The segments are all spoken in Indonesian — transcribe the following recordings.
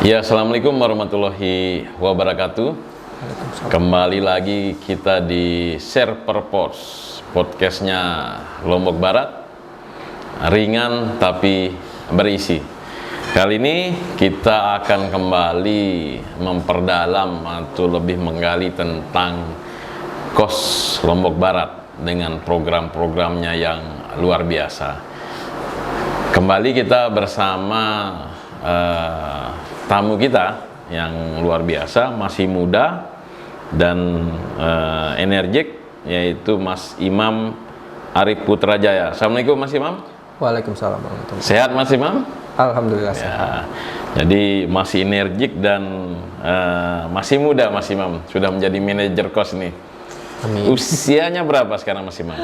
Ya, Assalamualaikum warahmatullahi wabarakatuh. Kembali lagi kita di Share Purpose, podcastnya Lombok Barat, ringan tapi berisi. Kali ini kita akan kembali memperdalam atau lebih menggali tentang KOS Lombok Barat dengan program-programnya yang luar biasa. Kembali kita bersama tamu kita yang luar biasa, masih muda dan energik, yaitu Mas Imam Arif Putrajaya. Assalamualaikum Mas Imam. Waalaikumsalam warahmatullahi. Sehat Mas Imam? Alhamdulillah Ya. sehat. Jadi masih energik dan masih muda Mas Imam. Sudah menjadi manajer KOS nih. Amin. Usianya berapa sekarang Mas Imam?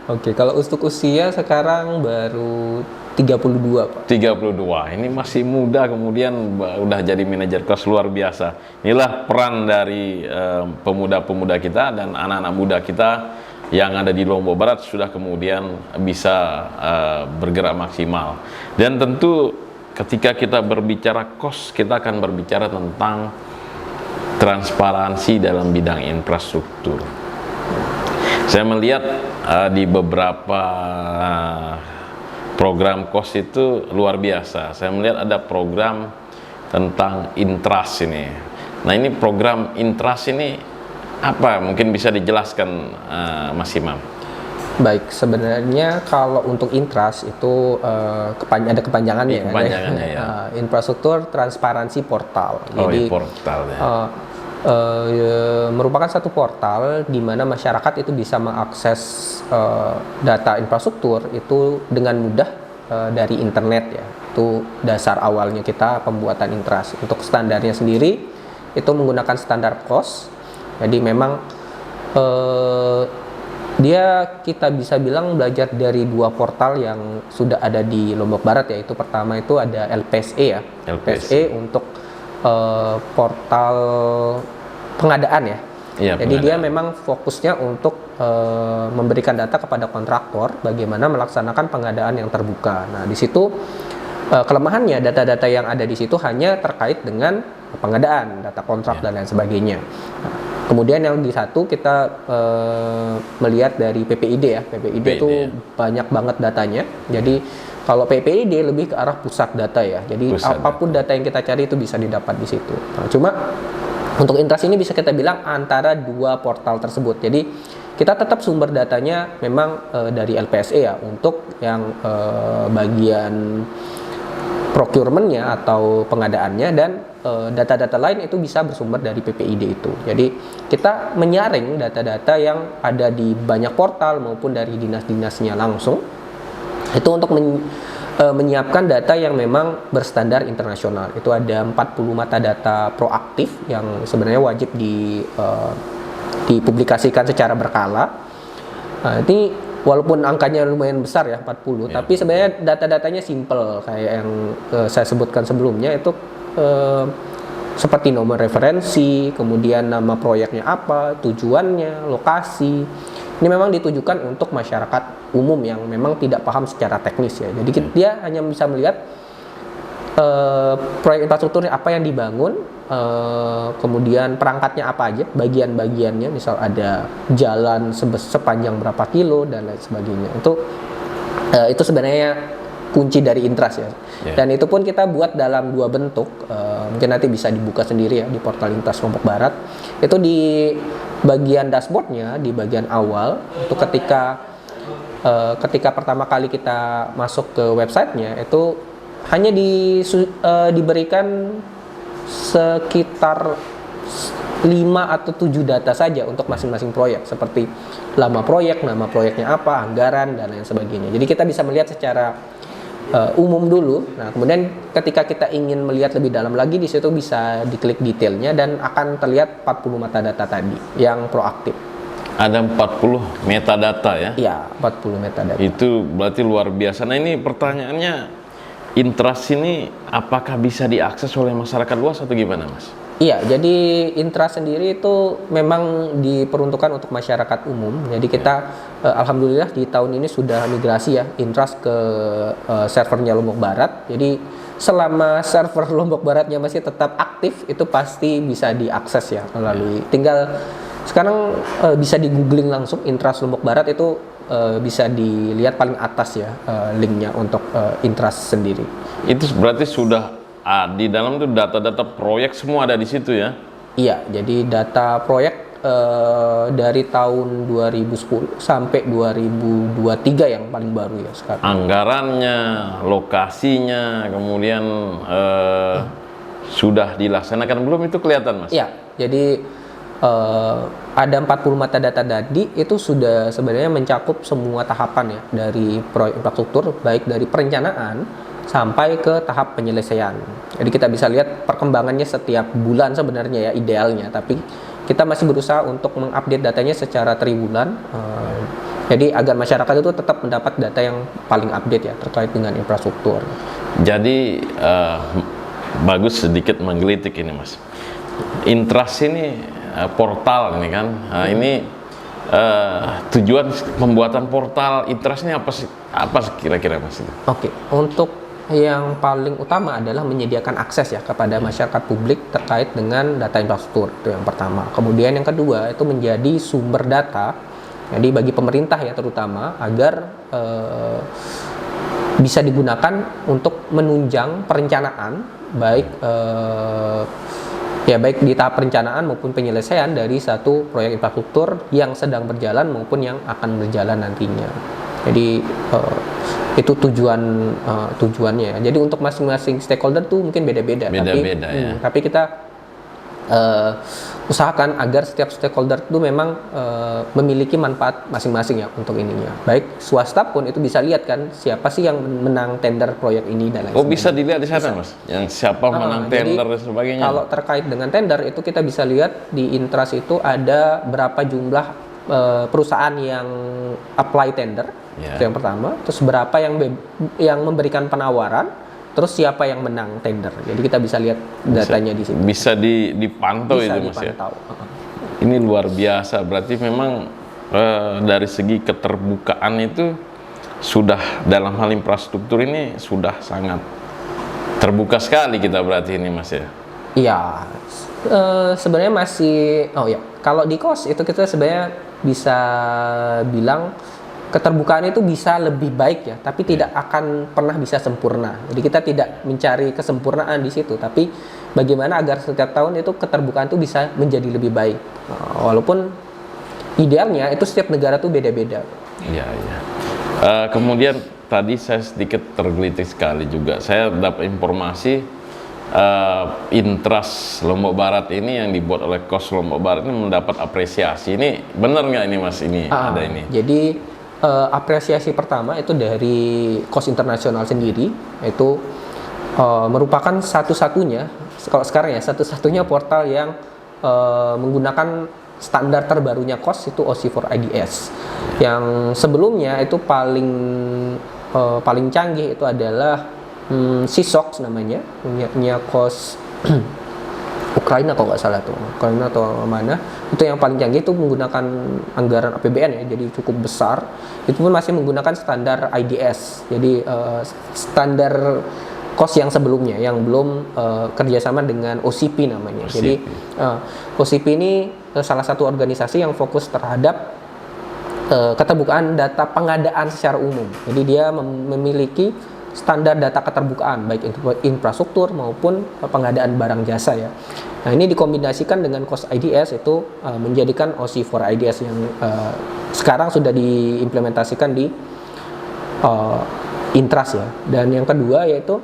Oke, kalau untuk usia sekarang baru 32, Pak. 32. Ini masih muda, kemudian udah jadi manajer KOS, luar biasa. Inilah peran dari pemuda-pemuda kita dan anak-anak muda kita yang ada di Lombok Barat sudah kemudian bisa bergerak maksimal. Dan tentu ketika kita berbicara KOS, kita akan berbicara tentang transparansi dalam bidang infrastruktur. Saya melihat di beberapa program KOS itu luar biasa. Saya melihat ada program tentang Intras ini. Nah, ini program Intras ini apa? Mungkin bisa dijelaskan Mas Imam. Baik, sebenarnya kalau untuk Intras itu ada kepanjangannya. Kepanjangannya ya. Infrastruktur Transparansi Portal. Jadi portal ya. Merupakan satu portal di mana masyarakat itu bisa mengakses data infrastruktur itu dengan mudah dari internet ya. Itu dasar awalnya kita pembuatan Intras. Untuk standarnya sendiri itu menggunakan standar KOS. Jadi memang kita bisa bilang belajar dari dua portal yang sudah ada di Lombok Barat, yaitu pertama itu ada LPSE ya. LPSE untuk portal pengadaan ya. Iya, jadi dia memang fokusnya untuk memberikan data kepada kontraktor bagaimana melaksanakan pengadaan yang terbuka. Nah, di situ kelemahannya data-data yang ada di situ hanya terkait dengan pengadaan, data kontrak dan lain sebagainya. Nah, kemudian yang di satu kita melihat dari PPID ya. PPID itu banyak banget datanya. Jadi kalau PPID lebih ke arah pusat data ya. Jadi apapun data yang kita cari itu bisa didapat di situ. Nah, cuma untuk Intras ini bisa kita bilang antara dua portal tersebut. Jadi kita tetap sumber datanya memang dari LPSE ya untuk yang bagian procurement-nya atau pengadaannya, dan data-data lain itu bisa bersumber dari PPID itu. Jadi kita menyaring data-data yang ada di banyak portal maupun dari dinas-dinasnya langsung itu untuk menyiapkan data yang memang berstandar internasional. Itu ada 40 metadata proaktif yang sebenarnya wajib dipublikasikan secara berkala. Nah, ini walaupun angkanya lumayan besar ya, 40, tapi sebenarnya data-datanya simple kayak yang saya sebutkan sebelumnya. Itu seperti nomor referensi, kemudian nama proyeknya apa, tujuannya, lokasi. Ini memang ditujukan untuk masyarakat umum yang memang tidak paham secara teknis ya. Jadi dia hanya bisa melihat proyek infrastrukturnya apa yang dibangun, kemudian perangkatnya apa aja, bagian-bagiannya, misal ada jalan sepanjang berapa kilo dan lain sebagainya. Itu sebenarnya kunci dari Intras ya. Dan itu pun kita buat dalam dua bentuk. Mungkin nanti bisa dibuka sendiri ya di portal Intras Lombok Barat. Itu di bagian dashboardnya, di bagian awal, itu ketika pertama kali kita masuk ke websitenya, itu hanya diberikan sekitar 5 atau 7 data saja untuk masing-masing proyek, seperti nama proyeknya apa, anggaran dan lain sebagainya. Jadi kita bisa melihat secara umum dulu. Nah, kemudian ketika kita ingin melihat lebih dalam lagi, di situ bisa diklik detailnya dan akan terlihat 40 metadata tadi yang proaktif. Ada 40 metadata ya? Iya, 40 metadata. Itu berarti luar biasa. Nah, ini pertanyaannya, Intras ini apakah bisa diakses oleh masyarakat luas atau gimana, Mas? Iya, jadi Intras sendiri itu memang diperuntukkan untuk masyarakat umum. Jadi kita alhamdulillah di tahun ini sudah migrasi ya Intras ke servernya Lombok Barat. Jadi selama server Lombok Baratnya masih tetap aktif, itu pasti bisa diakses ya melalui. Tinggal sekarang bisa di googling langsung Intras Lombok Barat, itu bisa dilihat paling atas ya linknya untuk Intras sendiri. Itu berarti sudah di dalam itu data-data proyek semua ada di situ ya? Iya, jadi data proyek dari tahun 2010 sampai 2023 yang paling baru ya sekarang. Anggarannya, lokasinya, kemudian sudah dilaksanakan belum, itu kelihatan Mas? Iya, jadi ada 40 metadata tadi itu sudah sebenarnya mencakup semua tahapan ya dari proyek infrastruktur, baik dari perencanaan sampai ke tahap penyelesaian. Jadi kita bisa lihat perkembangannya setiap bulan sebenarnya ya idealnya, tapi kita masih berusaha untuk mengupdate datanya secara triwulan. Jadi agar masyarakat itu tetap mendapat data yang paling update ya terkait dengan infrastruktur. Jadi bagus sedikit menggelitik ini Mas. Intras ini portal ini kan. Nah, ini tujuan pembuatan portal Intras ini apa sih? Apa kira-kira Mas? Oke, untuk yang paling utama adalah menyediakan akses ya kepada masyarakat publik terkait dengan data infrastruktur, itu yang pertama. Kemudian yang kedua itu menjadi sumber data, jadi bagi pemerintah ya terutama, agar bisa digunakan untuk menunjang perencanaan baik di tahap perencanaan maupun penyelesaian dari satu proyek infrastruktur yang sedang berjalan maupun yang akan berjalan nantinya. Jadi itu tujuannya. Jadi untuk masing-masing stakeholder tuh mungkin beda-beda. Tapi kita usahakan agar setiap stakeholder itu memang memiliki manfaat masing-masing ya untuk ininya. Baik swasta pun itu bisa lihat kan siapa sih yang menang tender proyek ini dan lain sebagainya. Bisa dilihat di sana Mas, yang siapa menang tender dan sebagainya. Kalau terkait dengan tender itu kita bisa lihat di Intras itu ada berapa jumlah perusahaan yang apply tender, itu yang pertama. Terus berapa yang memberikan penawaran, terus siapa yang menang tender. Jadi kita bisa lihat datanya di sini. Bisa dipantau itu Mas ya. Ini luar biasa. Berarti memang dari segi keterbukaan itu sudah dalam hal infrastruktur ini sudah sangat terbuka sekali kita berarti ini Mas ya. Iya. Sebenarnya masih kalau di KOS itu kita sebenarnya bisa bilang keterbukaan itu bisa lebih baik ya, tapi tidak akan pernah bisa sempurna. Jadi kita tidak mencari kesempurnaan di situ, tapi bagaimana agar setiap tahun itu keterbukaan itu bisa menjadi lebih baik. Walaupun idealnya itu setiap negara tuh beda-beda. Iya. Kemudian tadi saya sedikit tergelitik sekali juga. Saya dapat informasi Intras Lombok Barat ini yang dibuat oleh KOS Lombok Barat ini mendapat apresiasi. Ini benar nggak ini Mas? Ada ini. Jadi apresiasi pertama itu dari KOS Internasional sendiri, itu merupakan satu-satunya kalau sekarang ya satu-satunya portal yang menggunakan standar terbarunya KOS, itu OC4IDS. Yang sebelumnya itu paling canggih itu adalah SISOX namanya, punya KOS Ukraina kalau nggak salah tuh, Ukraina atau mana, itu yang paling canggih, itu menggunakan anggaran APBN ya, jadi cukup besar. Itu pun masih menggunakan standar IDS, jadi standar KOS yang sebelumnya, yang belum kerjasama dengan OCP namanya. Jadi OCP ini salah satu organisasi yang fokus terhadap keterbukaan data pengadaan secara umum. Jadi dia memiliki standar data keterbukaan baik infrastruktur maupun pengadaan barang jasa ya. Nah, ini dikombinasikan dengan KOS IDS itu menjadikan OC4IDS yang sekarang sudah diimplementasikan di Intras ya. Dan yang kedua yaitu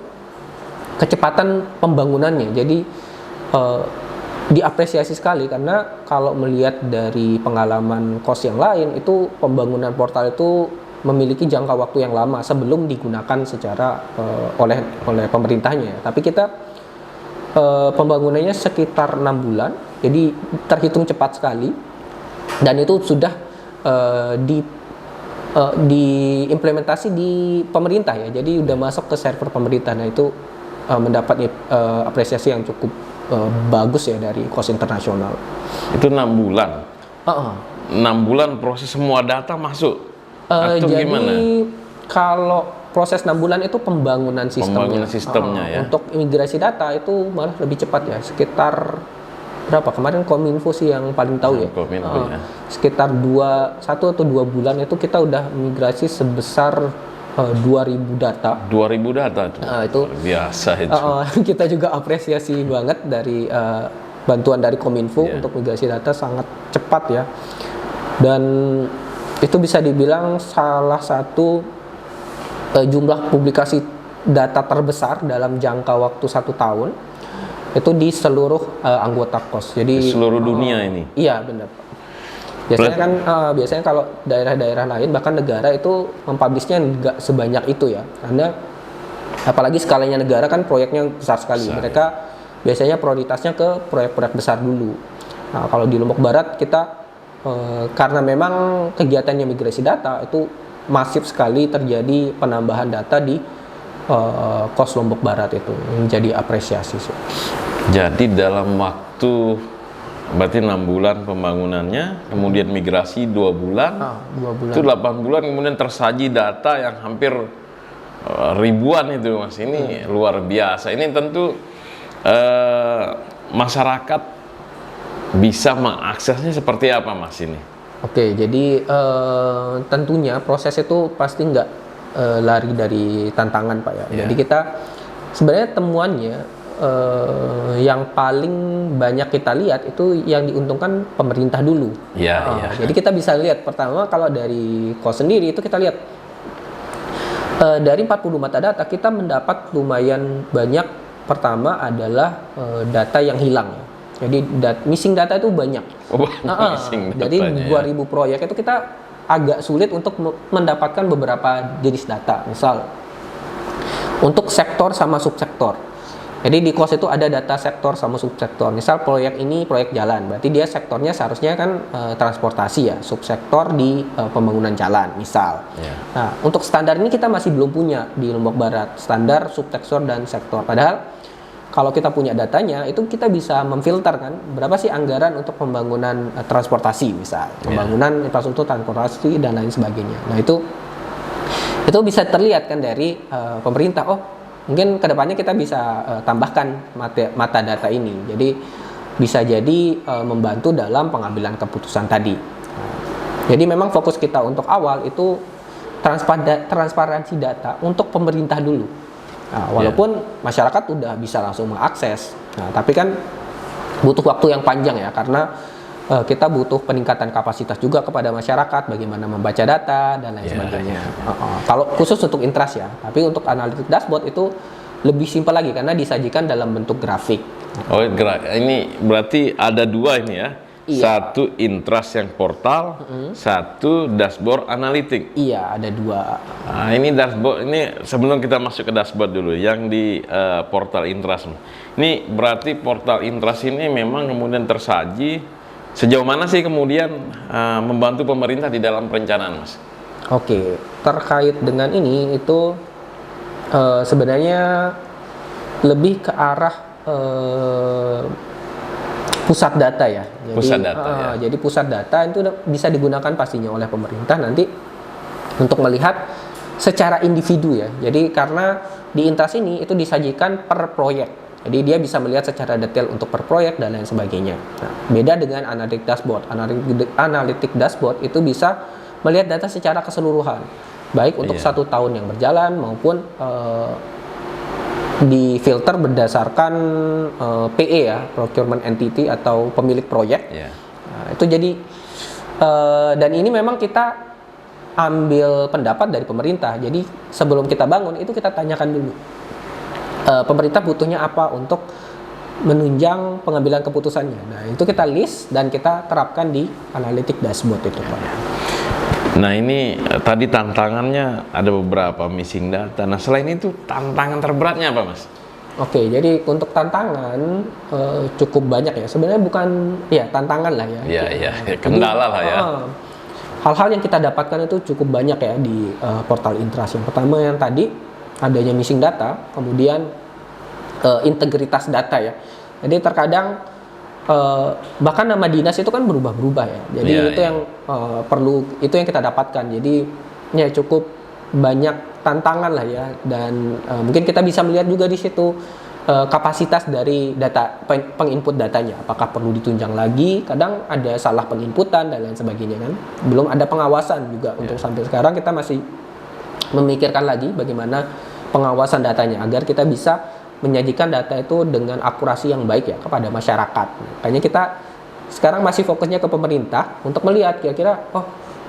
kecepatan pembangunannya. Jadi diapresiasi sekali, karena kalau melihat dari pengalaman KOS yang lain itu pembangunan portal itu memiliki jangka waktu yang lama sebelum digunakan secara oleh pemerintahnya ya. Tapi kita pembangunannya sekitar 6 bulan, jadi terhitung cepat sekali, dan itu sudah diimplementasi di pemerintah ya, jadi udah masuk ke server pemerintah. Nah itu mendapat apresiasi yang cukup bagus ya dari KOS Internasional. Itu 6 bulan? 6 bulan proses semua data masuk? Atau Jadi gimana? kalau proses 6 bulan itu pembangunan sistemnya. Pembangunan sistemnya, ya. Untuk imigrasi data itu malah lebih cepat ya, sekitar berapa kemarin Kominfo sih yang paling tahu ya. Kominfo, ya. Sekitar 1 atau 2 bulan itu kita udah migrasi sebesar 2.000 data. 2.000 data tuh. Itu Luar biasa itu. kita juga apresiasi banget dari bantuan dari Kominfo untuk migrasi data sangat cepat ya. Dan itu bisa dibilang salah satu jumlah publikasi data terbesar dalam jangka waktu 1 tahun itu di seluruh anggota KOS. Jadi Di seluruh dunia ini. Iya benar. Biasanya kan biasanya kalau daerah-daerah lain bahkan negara itu mempublishnya nggak sebanyak itu ya, karena apalagi skalanya negara kan proyeknya besar sekali. Mereka biasanya prioritasnya ke proyek-proyek besar dulu. Nah, kalau di Lombok Barat kita karena memang kegiatannya migrasi data itu masif sekali terjadi penambahan data di KOS Lombok Barat itu menjadi apresiasi sih. Jadi dalam waktu berarti 6 bulan pembangunannya, kemudian migrasi 2 bulan, 2 bulan. itu 8 bulan kemudian tersaji data yang hampir ribuan itu Mas. Ini luar biasa. Ini tentu masyarakat bisa mengaksesnya seperti apa Mas ini? Oke, jadi tentunya proses itu pasti nggak lari dari tantangan Pak ya. Jadi kita sebenarnya temuannya yang paling banyak kita lihat itu yang diuntungkan pemerintah dulu. Jadi kita bisa lihat pertama kalau dari KOS sendiri itu kita lihat dari 40 mata data kita mendapat lumayan banyak. Pertama adalah data yang hilang. Jadi missing data itu banyak. Jadi 2.000 proyek itu kita agak sulit untuk mendapatkan beberapa jenis data. Misal untuk sektor sama subsektor. Jadi di KOS itu ada data sektor sama subsektor. Misal proyek ini proyek jalan, berarti dia sektornya seharusnya kan transportasi ya, subsektor di pembangunan jalan, misal. Nah, untuk standar ini kita masih belum punya di Lombok Barat, standar subsektor dan sektor. Padahal kalau kita punya datanya, itu kita bisa memfilter kan, berapa sih anggaran untuk pembangunan transportasi misal, pembangunan infrastruktur transportasi dan lain sebagainya. Nah itu bisa terlihat kan dari pemerintah. Oh, mungkin kedepannya kita bisa tambahkan mata data ini. Jadi bisa jadi membantu dalam pengambilan keputusan tadi. Jadi memang fokus kita untuk awal itu transparansi data untuk pemerintah dulu. Nah, walaupun masyarakat udah bisa langsung mengakses, nah, tapi kan butuh waktu yang panjang ya, karena kita butuh peningkatan kapasitas juga kepada masyarakat, bagaimana membaca data dan lain sebagainya. Kalau khusus untuk Intras ya, tapi untuk analitik dashboard itu lebih simpel lagi karena disajikan dalam bentuk grafik. Oh, ini berarti ada 2 ini ya. Satu Intras yang portal, satu dashboard analitik. Iya, ada 2. Nah, ini dashboard ini sebelum kita masuk ke dashboard dulu, yang di portal Intras. Ini berarti portal Intras ini memang kemudian tersaji. Sejauh mana sih kemudian membantu pemerintah di dalam perencanaan, Mas? Oke, terkait dengan ini itu sebenarnya lebih ke arah pusat data ya. Jadi pusat data itu bisa digunakan pastinya oleh pemerintah nanti untuk melihat secara individu ya. Jadi karena di Intras ini itu disajikan per proyek. Jadi dia bisa melihat secara detail untuk per proyek dan lain sebagainya. Nah, beda dengan analytic dashboard. Analytic dashboard itu bisa melihat data secara keseluruhan, baik untuk 1 tahun yang berjalan maupun difilter berdasarkan PE ya, procurement entity atau pemilik proyek. Nah, itu jadi dan ini memang kita ambil pendapat dari pemerintah. Jadi sebelum kita bangun itu kita tanyakan dulu pemerintah butuhnya apa untuk menunjang pengambilan keputusannya. Nah itu kita list dan kita terapkan di analytic dashboard itu Pak. Nah ini tadi tantangannya ada beberapa missing data. Nah selain itu tantangan terberatnya apa Mas? Oke, jadi untuk tantangan cukup banyak ya. Sebenarnya bukan ya tantangan lah ya. Iya, kendala lah ya. Hal-hal yang kita dapatkan itu cukup banyak ya di portal Intras. Yang pertama yang tadi adanya missing data, kemudian integritas data ya. Jadi terkadang bahkan nama dinas itu kan berubah-berubah ya. Jadi yang perlu itu yang kita dapatkan. Jadi ya cukup banyak tantangan lah ya, dan mungkin kita bisa melihat juga di situ kapasitas dari data penginput datanya, apakah perlu ditunjang lagi, kadang ada salah penginputan dan lain sebagainya kan. Belum ada pengawasan juga untuk sampai sekarang kita masih memikirkan lagi bagaimana pengawasan datanya agar kita bisa menyajikan data itu dengan akurasi yang baik ya kepada masyarakat. Makanya kita sekarang masih fokusnya ke pemerintah untuk melihat kira-kira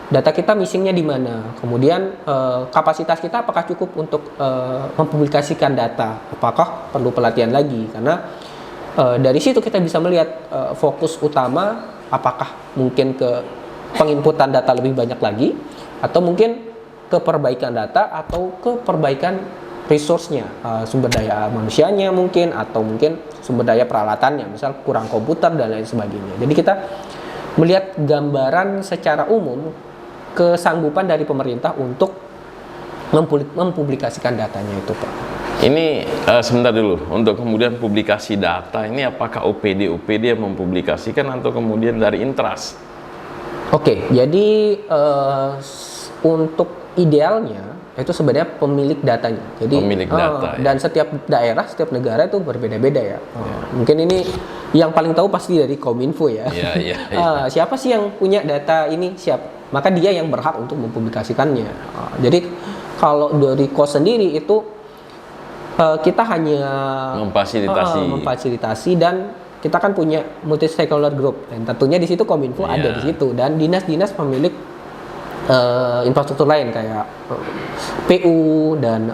data kita missingnya di mana, kemudian kapasitas kita apakah cukup untuk mempublikasikan data, apakah perlu pelatihan lagi, karena dari situ kita bisa melihat fokus utama apakah mungkin ke penginputan data lebih banyak lagi, atau mungkin ke perbaikan data, atau ke perbaikan resource-nya, sumber daya manusianya mungkin, atau mungkin sumber daya peralatannya, misal kurang komputer dan lain sebagainya. Jadi kita melihat gambaran secara umum kesanggupan dari pemerintah untuk mempublikasikan datanya itu, Pak. Ini sebentar dulu, untuk kemudian publikasi data ini apakah OPD yang mempublikasikan atau kemudian dari Intras? Oke, jadi untuk idealnya itu sebenarnya pemilik datanya. Jadi pemilik data, dan setiap daerah, setiap negara itu berbeda-beda ya. Mungkin ini yang paling tahu pasti dari Kominfo ya. Siapa sih yang punya data ini? Maka dia yang berhak untuk mempublikasikannya. Jadi kalau dari KOS sendiri itu kita hanya memfasilitasi dan kita kan punya multi stakeholder group, dan tentunya di situ Kominfo ada di situ, dan dinas-dinas pemilik infrastruktur lain kayak PU dan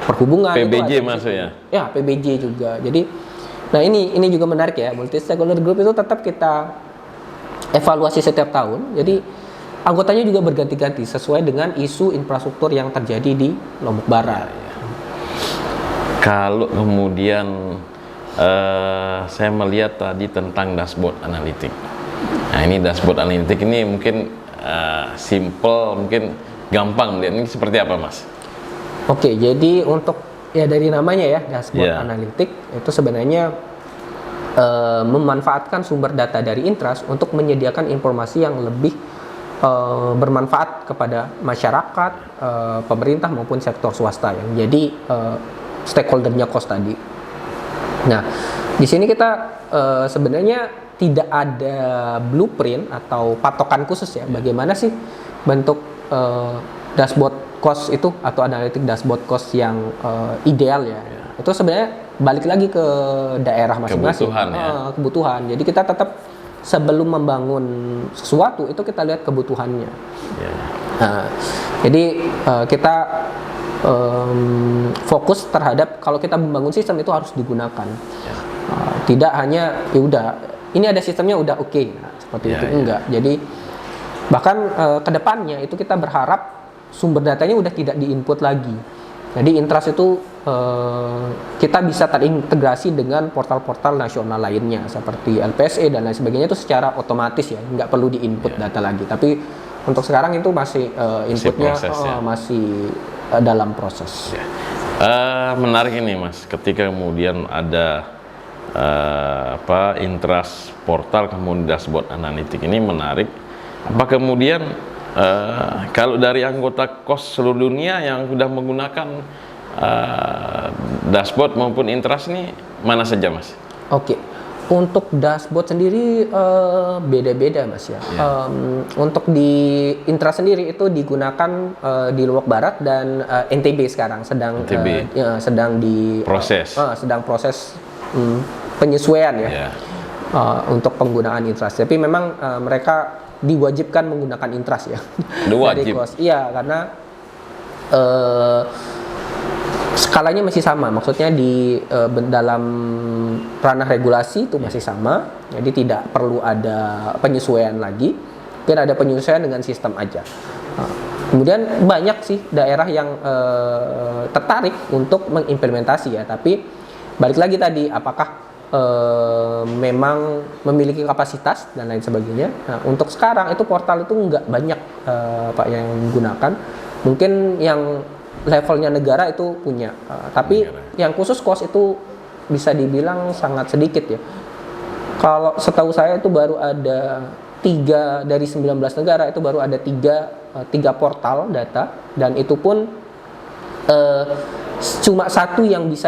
perhubungan. PBJ masuk ya? Ya, PBJ juga. Jadi, nah ini juga menarik ya, multi stakeholder group itu tetap kita evaluasi setiap tahun. Jadi anggotanya juga berganti-ganti sesuai dengan isu infrastruktur yang terjadi di Lombok Barat. Kalau kemudian saya melihat tadi tentang dashboard analitik. Nah, ini dashboard analitik ini mungkin simple, mungkin gampang melihat ini seperti apa, Mas? Oke, jadi untuk ya dari namanya ya, dashboard analitik itu sebenarnya memanfaatkan sumber data dari Intras untuk menyediakan informasi yang lebih bermanfaat kepada masyarakat, pemerintah maupun sektor swasta yang jadi stakeholdernya KOS tadi. Nah, di sini kita sebenarnya tidak ada blueprint atau patokan khusus ya, bagaimana sih bentuk dashboard KOS itu atau analitik dashboard KOS yang ideal ya. Itu sebenarnya balik lagi ke daerah masing-masing, kebutuhan. Jadi kita tetap sebelum membangun sesuatu itu kita lihat kebutuhannya. Nah, jadi kita fokus terhadap kalau kita membangun sistem itu harus digunakan. Tidak hanya ya udah ini ada sistemnya udah oke. Nah, seperti itu enggak. Jadi bahkan kedepannya itu kita berharap sumber datanya udah tidak diinput lagi. Jadi Intras itu kita bisa terintegrasi dengan portal-portal nasional lainnya seperti LPSE dan lain sebagainya, itu secara otomatis ya, nggak perlu diinput data lagi. Tapi untuk sekarang itu masih inputnya masih dalam proses. Menarik ini, Mas, ketika kemudian ada Intras portal kemudian dashboard analitik ini menarik. Apa kemudian kalau dari anggota KOS seluruh dunia yang sudah menggunakan dashboard maupun Intras ini mana saja, Mas? Oke, untuk dashboard sendiri beda-beda, Mas ya. Untuk di Intras sendiri itu digunakan di Lombok Barat dan NTB sekarang sedang proses penyesuaian ya. Untuk penggunaan Intras. Tapi memang mereka diwajibkan menggunakan Intras ya. Wajib. Iya, karena skalanya masih sama, maksudnya di dalam ranah regulasi itu masih sama, jadi tidak perlu ada penyesuaian lagi, mungkin ada penyesuaian dengan sistem aja. Kemudian banyak sih daerah yang tertarik untuk mengimplementasi ya, tapi balik lagi tadi apakah memang memiliki kapasitas dan lain sebagainya. Nah, untuk sekarang itu portal itu nggak banyak Pak yang menggunakan, mungkin yang levelnya negara itu punya, tapi yang khusus KOS itu bisa dibilang sangat sedikit ya. Kalau setahu saya itu baru ada 3 dari 19 negara itu baru ada 3 portal data, dan itu pun eh, cuma satu yang bisa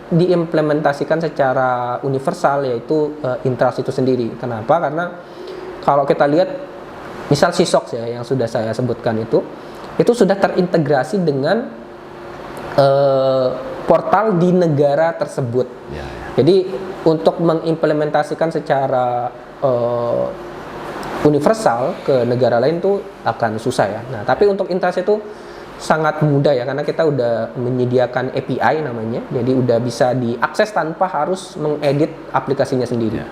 diimplementasikan secara universal, yaitu Intras itu sendiri. Kenapa? Karena kalau kita lihat misal Sisox ya yang sudah saya sebutkan itu sudah terintegrasi dengan portal di negara tersebut. Ya. Jadi untuk mengimplementasikan secara universal ke negara lain tuh akan susah ya. Nah, tapi untuk Intras itu sangat mudah ya, karena kita udah menyediakan API namanya, jadi udah bisa diakses tanpa harus mengedit aplikasinya sendiri.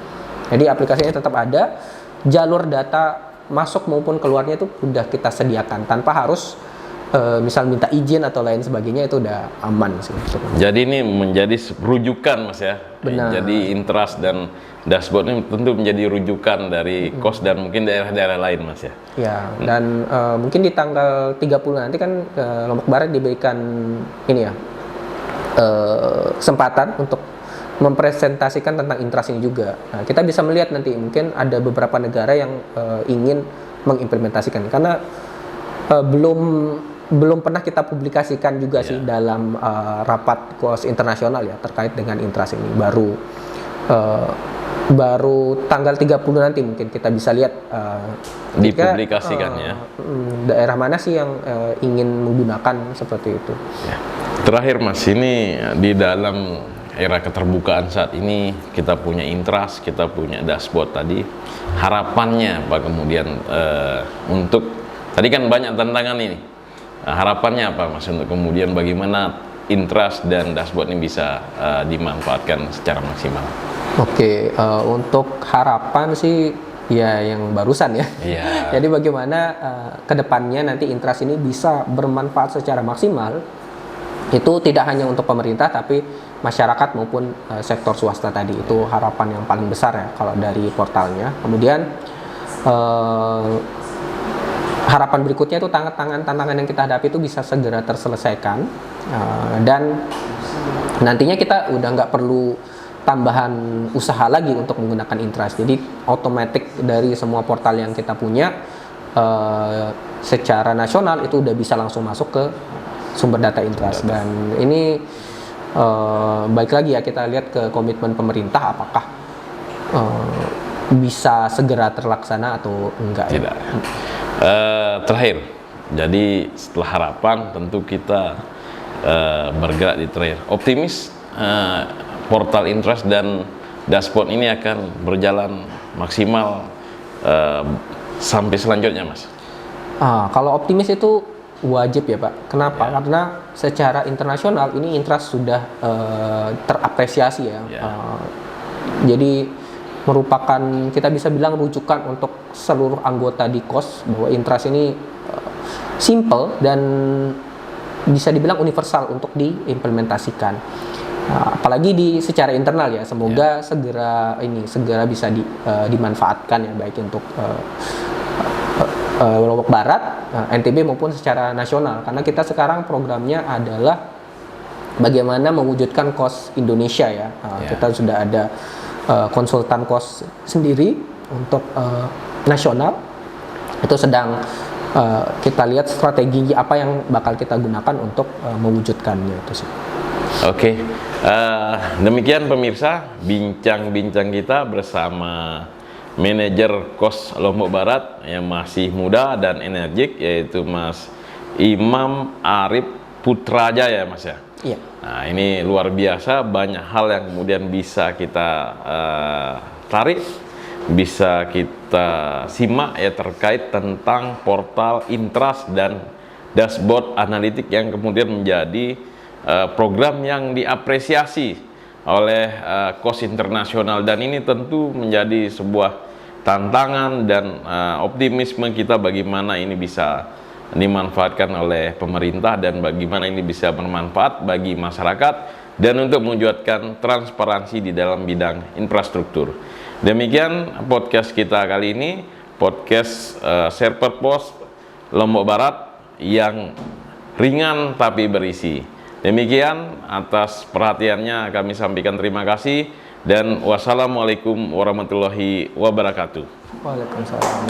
Jadi aplikasinya tetap ada, jalur data masuk maupun keluarnya itu udah kita sediakan tanpa harus misal minta izin atau lain sebagainya, itu udah aman sih. Jadi ini menjadi rujukan Mas ya. Benar. Jadi Intras dan dashboard ini tentu menjadi rujukan dari KOS dan mungkin daerah-daerah lain Mas ya. Ya, dan mungkin di tanggal 30 nanti kan Lombok Barat diberikan ini ya kesempatan untuk mempresentasikan tentang Intras ini juga. Nah, kita bisa melihat nanti mungkin ada beberapa negara yang ingin mengimplementasikan, karena belum pernah kita publikasikan juga sih dalam rapat KOS internasional ya terkait dengan Intras ini. Baru tanggal 30 nanti mungkin kita bisa lihat dipublikasikan ya. Daerah mana sih yang ingin menggunakan seperti itu. Ya. Terakhir Mas, ini di dalam era keterbukaan saat ini kita punya Intras, kita punya dashboard tadi. Harapannya apa kemudian untuk tadi kan banyak tantangan ini. Harapannya apa Mas untuk kemudian bagaimana Intras dan dashboard ini bisa dimanfaatkan secara maksimal? Oke, untuk harapan sih ya yang barusan ya. Iya. Jadi bagaimana kedepannya nanti Intras ini bisa bermanfaat secara maksimal, itu tidak hanya untuk pemerintah tapi masyarakat maupun sektor swasta tadi. Itu harapan yang paling besar ya kalau dari portalnya. Kemudian harapan berikutnya itu tantangan yang kita hadapi itu bisa segera terselesaikan, dan nantinya kita udah nggak perlu tambahan usaha lagi untuk menggunakan Intras. Jadi otomatis dari semua portal yang kita punya secara nasional itu udah bisa langsung masuk ke sumber data Intras. Dan ini baik lagi ya, kita lihat ke komitmen pemerintah apakah bisa segera terlaksana atau enggak. Tidak. Terakhir, jadi setelah harapan tentu kita bergerak di terakhir. Optimis portal Intras dan dashboard ini akan berjalan maksimal sampai selanjutnya Mas? Kalau optimis itu wajib ya Pak. Kenapa? Karena secara internasional ini Intras sudah terapresiasi ya. Jadi merupakan, kita bisa bilang rujukan untuk seluruh anggota di KOS, bahwa Intras ini simple dan bisa dibilang universal untuk diimplementasikan. Apalagi secara internal ya, semoga segera bisa dimanfaatkan ya, baik untuk Lombok Barat, NTB maupun secara nasional. Karena kita sekarang programnya adalah bagaimana mewujudkan KOS Indonesia ya. Kita sudah ada konsultan KOS sendiri untuk nasional. Itu sedang kita lihat strategi apa yang bakal kita gunakan untuk mewujudkannya itu sih. Oke, demikian pemirsa bincang-bincang kita bersama manajer KOS Lombok Barat yang masih muda dan energik, yaitu Mas Imam Arif Putrajaya Mas ya. Iya. Nah, ini luar biasa, banyak hal yang kemudian bisa kita tarik, bisa kita simak ya terkait tentang portal Intras dan dashboard analitik yang kemudian menjadi program yang diapresiasi oleh KOS internasional, dan ini tentu menjadi sebuah tantangan dan optimisme kita bagaimana ini bisa dimanfaatkan oleh pemerintah dan bagaimana ini bisa bermanfaat bagi masyarakat dan untuk mewujudkan transparansi di dalam bidang infrastruktur. Demikian podcast kita kali ini, podcast Share Purpose Lombok Barat yang ringan tapi berisi. Demikian, atas perhatiannya kami sampaikan terima kasih dan wassalamualaikum warahmatullahi wabarakatuh. Waalaikumsalam.